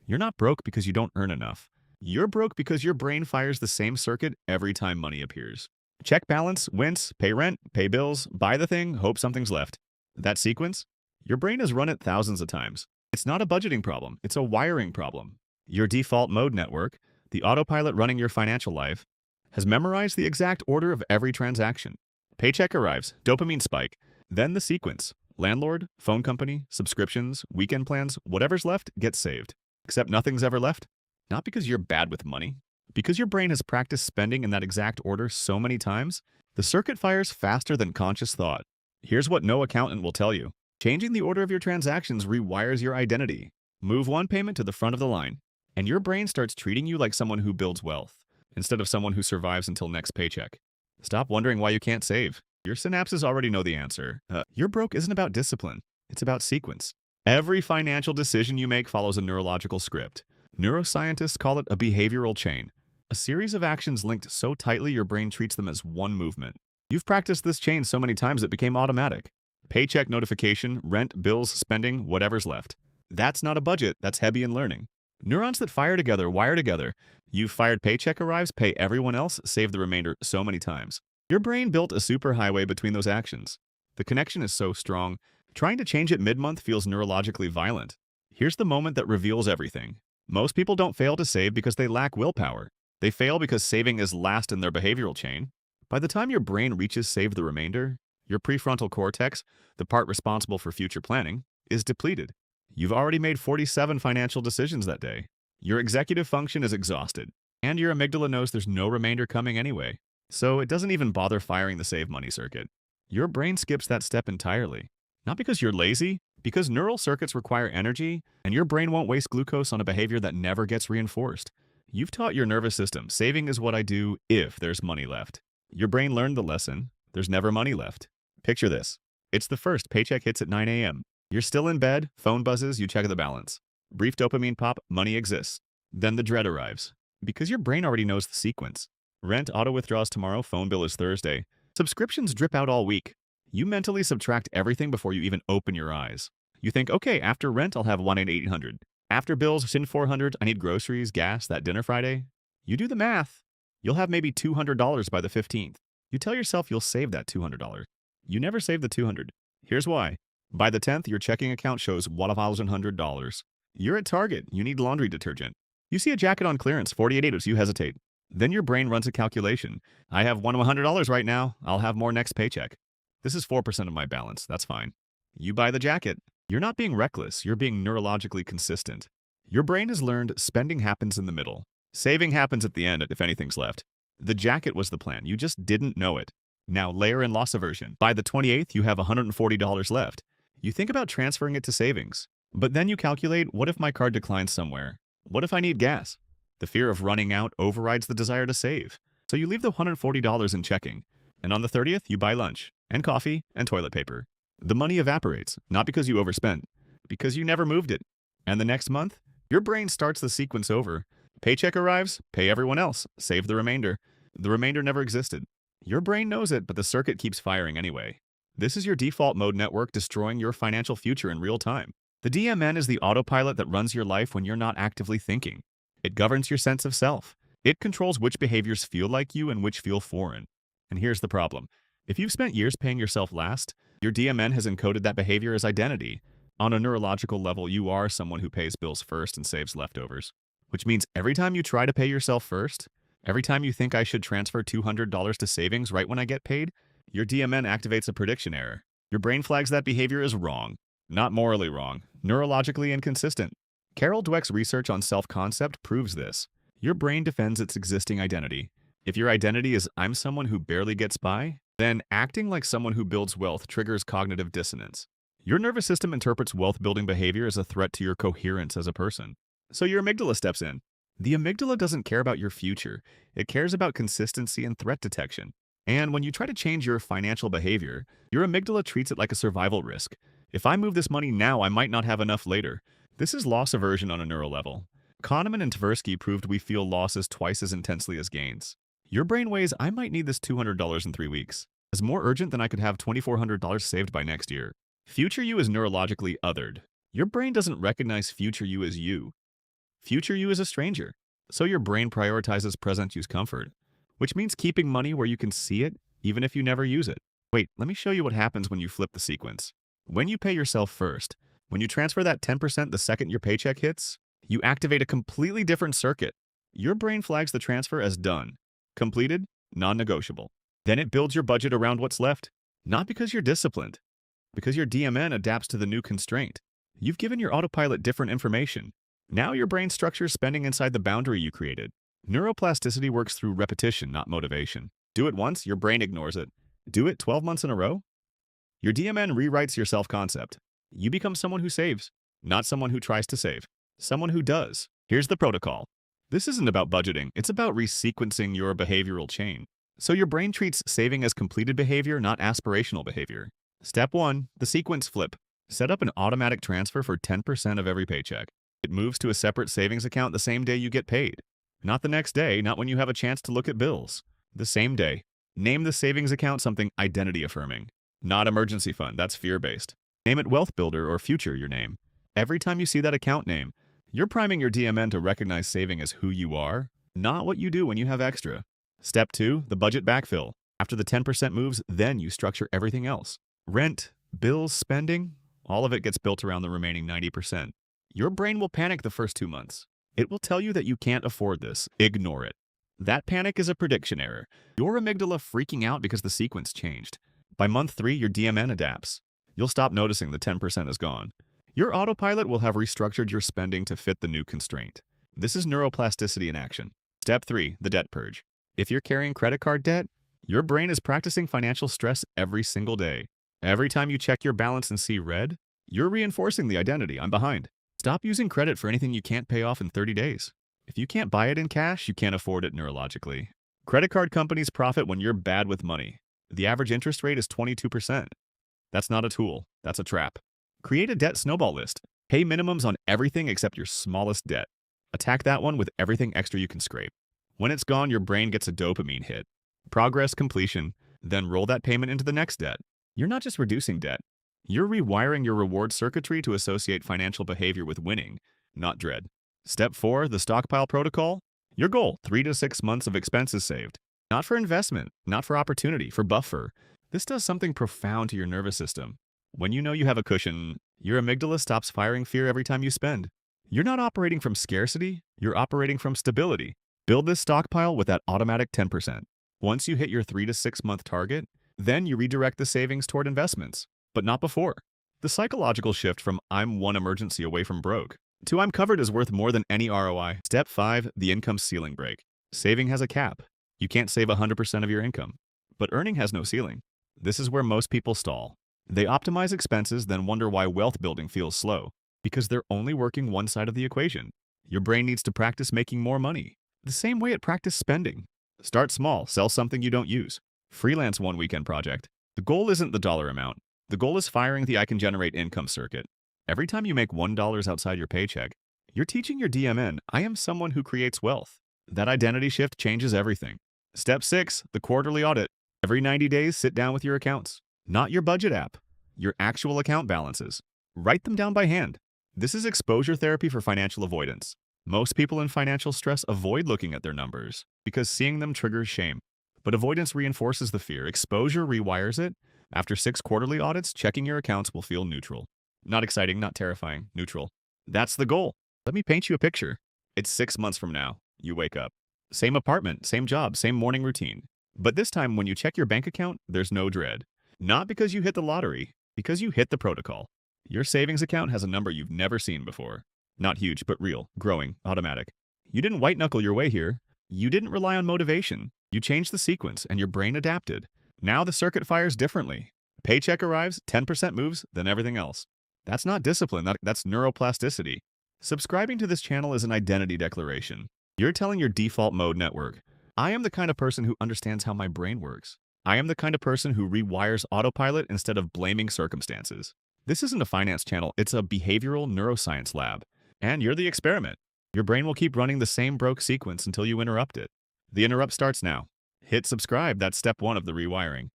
You're not broke because you don't earn enough. You're broke because your brain fires the same circuit every time money appears. Check balance, wince, pay rent, pay bills, buy the thing, hope something's left. That sequence? Your brain has run it thousands of times. It's not a budgeting problem, it's a wiring problem. Your default mode network, the autopilot running your financial life, has memorized the exact order of every transaction. Paycheck arrives, dopamine spike, then the sequence. Landlord, phone company, subscriptions, weekend plans, whatever's left gets saved. Except nothing's ever left. Not because you're bad with money, because your brain has practiced spending in that exact order so many times, the circuit fires faster than conscious thought. Here's what no accountant will tell you. Changing the order of your transactions rewires your identity. Move one payment to the front of the line, and your brain starts treating you like someone who builds wealth, instead of someone who survives until next paycheck. Stop wondering why you can't save. Your synapses already know the answer. Your broke isn't about discipline, it's about sequence. Every financial decision you make follows a neurological script. Neuroscientists call it a behavioral chain, a series of actions linked so tightly your brain treats them as one movement. You've practiced this chain so many times it became automatic. Paycheck notification, rent, bills, spending, whatever's left. That's not a budget, that's Hebbian learning. Neurons that fire together wire together. You've fired paycheck arrives, pay everyone else, save the remainder so many times. Your brain built a superhighway between those actions. The connection is so strong, trying to change it mid-month feels neurologically violent. Here's the moment that reveals everything. Most people don't fail to save because they lack willpower. They fail because saving is last in their behavioral chain. By the time your brain reaches save the remainder, your prefrontal cortex, the part responsible for future planning, is depleted. You've already made 47 financial decisions that day. Your executive function is exhausted, and your amygdala knows there's no remainder coming anyway. So it doesn't even bother firing the save money circuit. Your brain skips that step entirely. Not because you're lazy, because neural circuits require energy, and your brain won't waste glucose on a behavior that never gets reinforced. You've taught your nervous system, saving is what I do if there's money left. Your brain learned the lesson, there's never money left. Picture this. It's the first paycheck hits at 9 a.m. You're still in bed, phone buzzes, you check the balance. Brief dopamine pop, money exists. Then the dread arrives. Because your brain already knows the sequence. Rent auto-withdraws tomorrow, phone bill is Thursday. Subscriptions drip out all week. You mentally subtract everything before you even open your eyes. You think, okay, after rent, I'll have 1,800. After bills, sin 400, I need groceries, gas, that dinner Friday. You do the math. You'll have maybe $200 by the 15th. You tell yourself you'll save that $200. You never save the $200. Here's why. By the 10th, your checking account shows $1,100. You're at Target. You need laundry detergent. You see a jacket on clearance, $48. You hesitate. Then your brain runs a calculation. I have $100 right now. I'll have more next paycheck. This is 4% of my balance. That's fine. You buy the jacket. You're not being reckless. You're being neurologically consistent. Your brain has learned spending happens in the middle. Saving happens at the end if anything's left. The jacket was the plan. You just didn't know it. Now layer in loss aversion. By the 28th, you have $140 left. You think about transferring it to savings. But then you calculate, what if my card declines somewhere? What if I need gas? The fear of running out overrides the desire to save. So you leave the $140 in checking. And on the 30th, you buy lunch, and coffee, and toilet paper. The money evaporates, not because you overspent, because you never moved it. And the next month, your brain starts the sequence over. Paycheck arrives, pay everyone else, save the remainder. The remainder never existed. Your brain knows it, but the circuit keeps firing anyway. This is your default mode network destroying your financial future in real time. The DMN is the autopilot that runs your life when you're not actively thinking. It governs your sense of self. It controls which behaviors feel like you and which feel foreign. And here's the problem. If you've spent years paying yourself last, your DMN has encoded that behavior as identity. On a neurological level, you are someone who pays bills first and saves leftovers. Which means every time you try to pay yourself first, every time you think I should transfer $200 to savings right when I get paid, your DMN activates a prediction error. Your brain flags that behavior as wrong. Not morally wrong, neurologically inconsistent. Carol Dweck's research on self-concept proves this. Your brain defends its existing identity. If your identity is I'm someone who barely gets by, then acting like someone who builds wealth triggers cognitive dissonance. Your nervous system interprets wealth-building behavior as a threat to your coherence as a person. So your amygdala steps in. The amygdala doesn't care about your future. It cares about consistency and threat detection. And when you try to change your financial behavior, your amygdala treats it like a survival risk. If I move this money now, I might not have enough later. This is loss aversion on a neural level. Kahneman and Tversky proved we feel losses twice as intensely as gains. Your brain weighs, I might need this $200 in 3 weeks, as more urgent than I could have $2,400 saved by next year. Future you is neurologically othered. Your brain doesn't recognize future you as you. Future you is a stranger. So your brain prioritizes present you's comfort, which means keeping money where you can see it, even if you never use it. Wait, let me show you what happens when you flip the sequence. When you pay yourself first, when you transfer that 10% the second your paycheck hits, you activate a completely different circuit. Your brain flags the transfer as done, completed, non-negotiable. Then it builds your budget around what's left, not because you're disciplined, because your DMN adapts to the new constraint. You've given your autopilot different information. Now your brain structures spending inside the boundary you created. Neuroplasticity works through repetition, not motivation. Do it once, your brain ignores it. Do it 12 months in a row? Your DMN rewrites your self-concept. You become someone who saves, not someone who tries to save. Someone who does. Here's the protocol. This isn't about budgeting, it's about resequencing your behavioral chain. So your brain treats saving as completed behavior, not aspirational behavior. Step 1, the sequence flip. Set up an automatic transfer for 10% of every paycheck. It moves to a separate savings account the same day you get paid. Not the next day, not when you have a chance to look at bills. The same day. Name the savings account something identity-affirming. Not emergency fund, that's fear-based. Name it Wealth Builder or Future your name. Every time you see that account name, you're priming your DMN to recognize saving as who you are, not what you do when you have extra. Step 2, the budget backfill. After the 10% moves, then you structure everything else. Rent, bills, spending, all of it gets built around the remaining 90%. Your brain will panic the first 2 months. It will tell you that you can't afford this. Ignore it. That panic is a prediction error. Your amygdala freaking out because the sequence changed. By month 3, your DMN adapts. You'll stop noticing the 10% is gone. Your autopilot will have restructured your spending to fit the new constraint. This is neuroplasticity in action. Step 3, the debt purge. If you're carrying credit card debt, your brain is practicing financial stress every single day. Every time you check your balance and see red, you're reinforcing the identity, I'm behind. Stop using credit for anything you can't pay off in 30 days. If you can't buy it in cash, you can't afford it neurologically. Credit card companies profit when you're bad with money. The average interest rate is 22%. That's not a tool, that's a trap. Create a debt snowball list. Pay minimums on everything except your smallest debt. Attack that one with everything extra you can scrape. When it's gone, your brain gets a dopamine hit. Progress, completion, then roll that payment into the next debt. You're not just reducing debt. You're rewiring your reward circuitry to associate financial behavior with winning, not dread. Step 4, the stockpile protocol. Your goal, 3 to 6 months of expenses saved. Not for investment, not for opportunity, for buffer. This does something profound to your nervous system. When you know you have a cushion, your amygdala stops firing fear every time you spend. You're not operating from scarcity, you're operating from stability. Build this stockpile with that automatic 10%. Once you hit your 3 to 6 month target, then you redirect the savings toward investments, but not before. The psychological shift from I'm one emergency away from broke to I'm covered is worth more than any ROI. Step 5, the income ceiling break. Saving has a cap. You can't save 100% of your income, but earning has no ceiling. This is where most people stall. They optimize expenses, then wonder why wealth building feels slow, because they're only working one side of the equation. Your brain needs to practice making more money, the same way it practiced spending. Start small, sell something you don't use. Freelance one weekend project. The goal isn't the dollar amount. The goal is firing the I can generate income circuit. Every time you make $1 outside your paycheck, you're teaching your DMN, I am someone who creates wealth. That identity shift changes everything. Step 6, the quarterly audit. Every 90 days, sit down with your accounts. Not your budget app, your actual account balances. Write them down by hand. This is exposure therapy for financial avoidance. Most people in financial stress avoid looking at their numbers because seeing them triggers shame. But avoidance reinforces the fear. Exposure rewires it. After 6 quarterly audits, checking your accounts will feel neutral. Not exciting, not terrifying, neutral. That's the goal. Let me paint you a picture. It's 6 months from now. You wake up. Same apartment, same job, same morning routine. But this time, when you check your bank account, there's no dread. Not because you hit the lottery, because you hit the protocol. Your savings account has a number you've never seen before. Not huge, but real, growing, automatic. You didn't white-knuckle your way here. You didn't rely on motivation. You changed the sequence, and your brain adapted. Now the circuit fires differently. Paycheck arrives, 10% moves, then everything else. That's not discipline, that's neuroplasticity. Subscribing to this channel is an identity declaration. You're telling your default mode network, I am the kind of person who understands how my brain works. I am the kind of person who rewires autopilot instead of blaming circumstances. This isn't a finance channel, it's a behavioral neuroscience lab. And you're the experiment. Your brain will keep running the same broke sequence until you interrupt it. The interrupt starts now. Hit subscribe, that's step 1 of the rewiring.